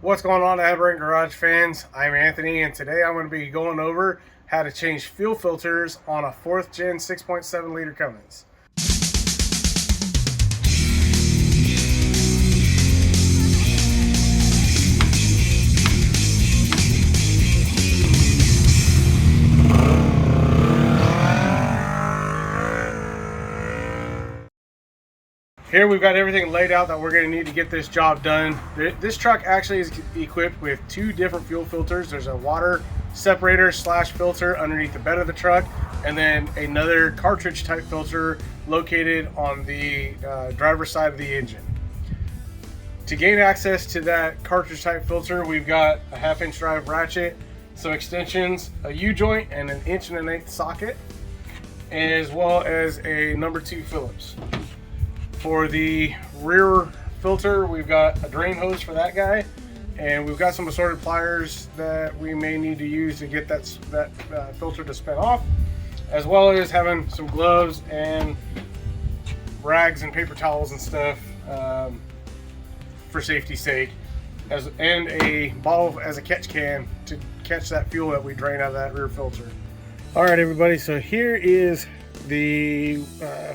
What's going on, Aberrant Garage fans? I'm Anthony, and today I'm going to be going over how to change fuel filters on a 4th gen 6.7 liter Cummins. Here we've got everything laid out that we're going to need to get this job done. This truck actually is equipped with 2 different fuel filters. There's a water separator slash filter underneath the bed of the truck, and then another cartridge type filter located on the driver's side of the engine. To gain access to that cartridge type filter, we've got a 1/2 inch drive ratchet, some extensions, a U-joint, and an 1 1/8" socket, as well as a number 2 Phillips. For the rear filter, we've got a drain hose for that guy, and we've got some assorted pliers that we may need to use to get that filter to spin off, as well as having some gloves and rags and paper towels and stuff for safety's sake, and a bottle as a catch can to catch that fuel that we drain out of that rear filter. All right, everybody, so here is the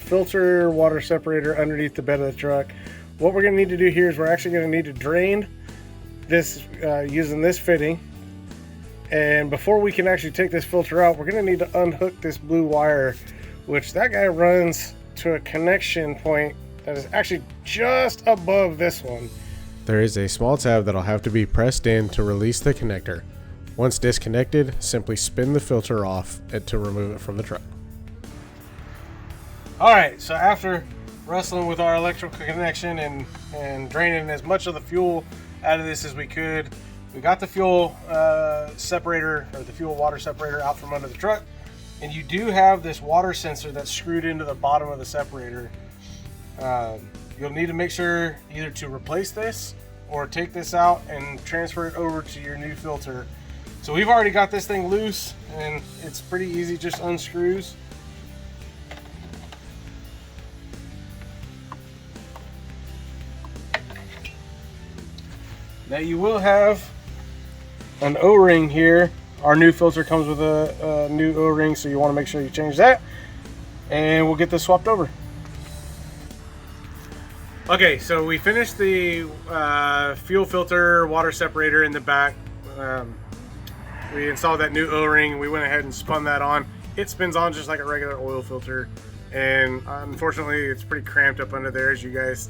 filter water separator underneath the bed of the truck. What we're going to need to do here is we're actually going to need to drain this using this fitting, and before we can actually take this filter out, we're going to need to unhook this blue wire, which that guy runs to a connection point that is actually just above this one. There is a small tab that'll have to be pressed in to release the connector. Once disconnected, simply spin the filter off to remove it from the truck. Alright, so after wrestling with our electrical connection and draining as much of the fuel out of this as we could, we got the fuel separator, or the fuel water separator, out from under the truck. And you do have this water sensor that's screwed into the bottom of the separator. You'll need to make sure either to replace this or take this out and transfer it over to your new filter. So we've already got this thing loose, and it's pretty easy, just unscrews. Now you will have an O-ring here. Our new filter comes with a new O-ring, so you want to make sure you change that, and we'll get this swapped over. Okay, so we finished the fuel filter water separator in the back. We installed that new O-ring. We went ahead and spun that on. It spins on just like a regular oil filter, and unfortunately it's pretty cramped up under there, as you guys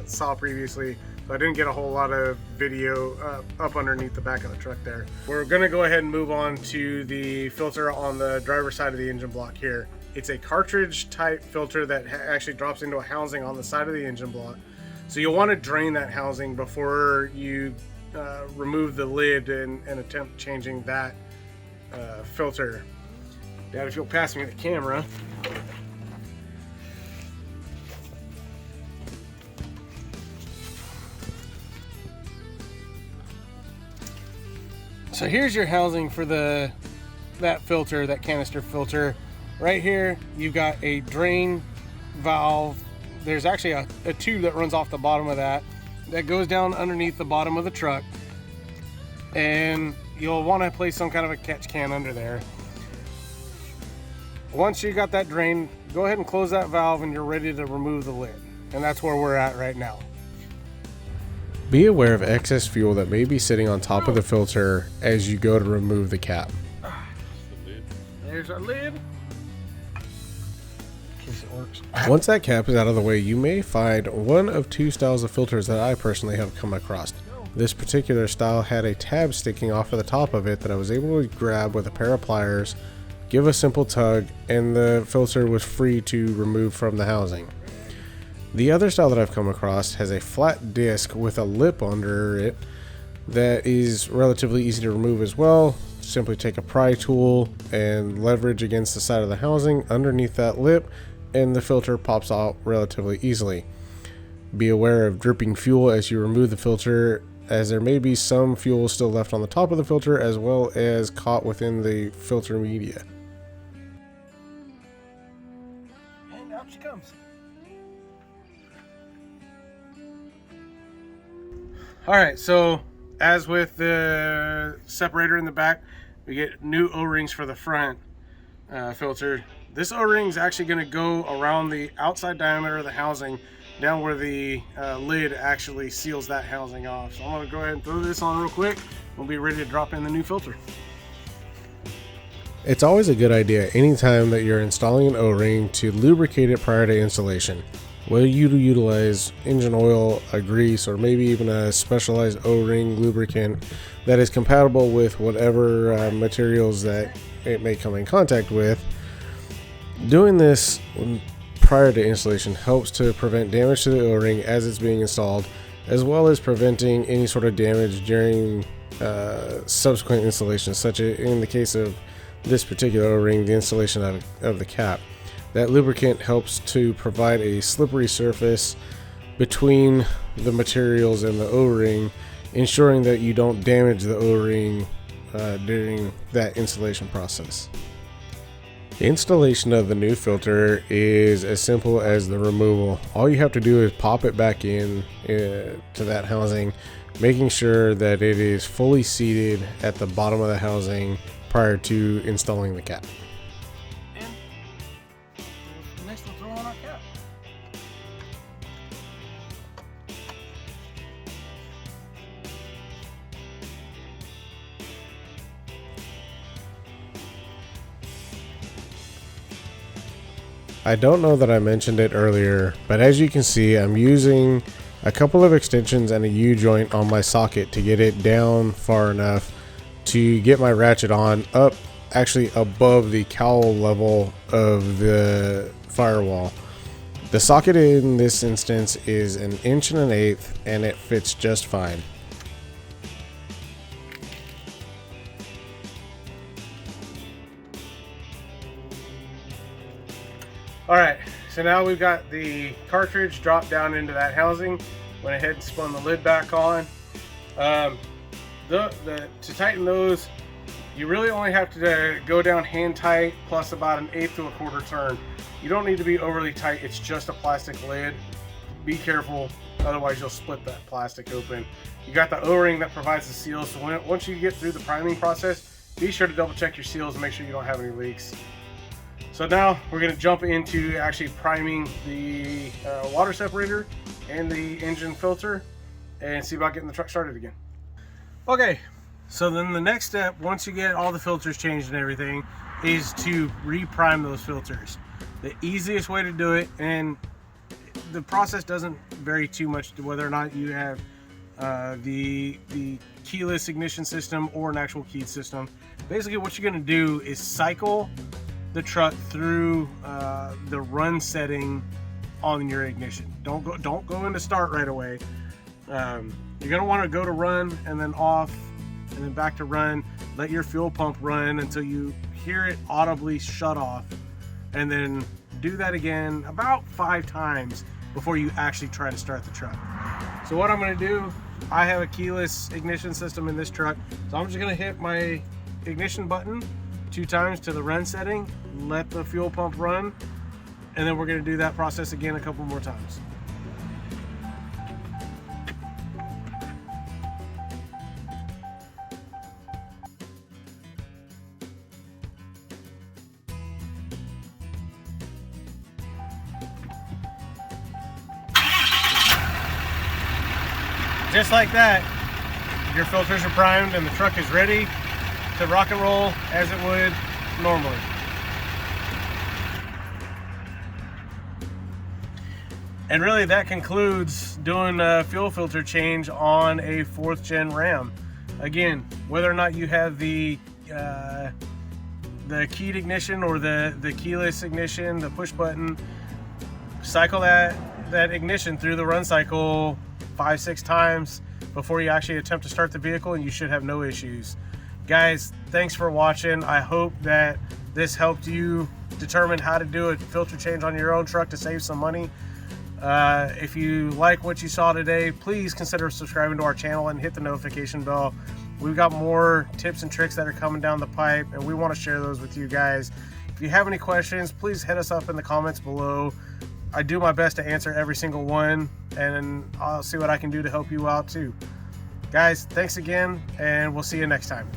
saw previously. So I didn't get a whole lot of video up underneath the back of the truck there. We're gonna go ahead and move on to the filter on the driver's side of the engine block here. It's a cartridge type filter that actually drops into a housing on the side of the engine block. So you'll want to drain that housing before you remove the lid and attempt changing that filter. Dad, if you'll pass me the camera. So here's your housing for that filter, that canister filter. Right here, you've got a drain valve. There's actually a tube that runs off the bottom of that goes down underneath the bottom of the truck. And you'll want to place some kind of a catch can under there. Once you got that drain, go ahead and close that valve and you're ready to remove the lid. And that's where we're at right now. Be aware of excess fuel that may be sitting on top of the filter as you go to remove the cap. There's our lid. In case it works. Once that cap is out of the way, you may find one of 2 styles of filters that I personally have come across. This particular style had a tab sticking off of the top of it that I was able to grab with a pair of pliers, give a simple tug, and the filter was free to remove from the housing. The other style that I've come across has a flat disc with a lip under it that is relatively easy to remove as well. Simply take a pry tool and leverage against the side of the housing underneath that lip, and the filter pops out relatively easily. Be aware of dripping fuel as you remove the filter, as there may be some fuel still left on the top of the filter as well as caught within the filter media. And out she comes. All right, so As with the separator in the back, we get new O-rings for the front filter. This O-ring is actually going to go around the outside diameter of the housing, down where the lid actually seals that housing off. So I'm going to go ahead and throw this on real quick. We'll be ready to drop in the new filter. It's always a good idea anytime that you're installing an O-ring to lubricate it prior to installation. Whether you utilize engine oil, a grease, or maybe even a specialized O-ring lubricant that is compatible with whatever materials that it may come in contact with, doing this prior to installation helps to prevent damage to the O-ring as it's being installed, as well as preventing any sort of damage during subsequent installations, such as in the case of this particular O-ring, the installation of the cap. That lubricant helps to provide a slippery surface between the materials and the O-ring, ensuring that you don't damage the O-ring during that installation process. The installation of the new filter is as simple as the removal. All you have to do is pop it back in to that housing, making sure that it is fully seated at the bottom of the housing prior to installing the cap. And next we'll throw on our cap. I don't know that I mentioned it earlier, but as you can see, I'm using a couple of extensions and a U-joint on my socket to get it down far enough to get my ratchet on up actually above the cowl level of the firewall. The socket in this instance is 1 1/8 inch and it fits just fine. Alright, so now we've got the cartridge dropped down into that housing. Went ahead and spun the lid back on. To tighten those, you really only have to go down hand tight plus about 1/8 to 1/4 turn. You don't need to be overly tight, it's just a plastic lid. Be careful, otherwise you'll split that plastic open. You got the O-ring that provides the seal, so once you get through the priming process, be sure to double check your seals and make sure you don't have any leaks. So now we're going to jump into actually priming the water separator and the engine filter and see about getting the truck started again. Okay, so then the next step, once you get all the filters changed and everything, is to re-prime those filters. The easiest way to do it, and the process doesn't vary too much to whether or not you have the keyless ignition system or an actual keyed system. Basically what you're going to do is cycle the truck through the run setting on your ignition. Don't go into start right away. You're gonna want to go to run and then off and then back to run. Let your fuel pump run until you hear it audibly shut off, and then do that again about 5 times before you actually try to start the truck. So what I'm going to do, I have a keyless ignition system in this truck, so I'm just going to hit my ignition button 2 times to the run setting, let the fuel pump run, and then we're going to do that process again a couple more times. Just like that, your filters are primed and the truck is ready to rock and roll as it would normally. And really that concludes doing a fuel filter change on a 4th gen Ram. Again, whether or not you have the keyed ignition or the keyless ignition, the push button, cycle that ignition through the run cycle 5-6 times before you actually attempt to start the vehicle, and you should have no issues. Guys, thanks for watching. I hope that this helped you determine how to do a filter change on your own truck to save some money. If you like what you saw today, please consider subscribing to our channel and hit the notification bell. We've got more tips and tricks that are coming down the pipe, and we want to share those with you guys. If you have any questions, please hit us up in the comments below. I do my best to answer every single one, and I'll see what I can do to help you out too. Guys, thanks again, and we'll see you next time.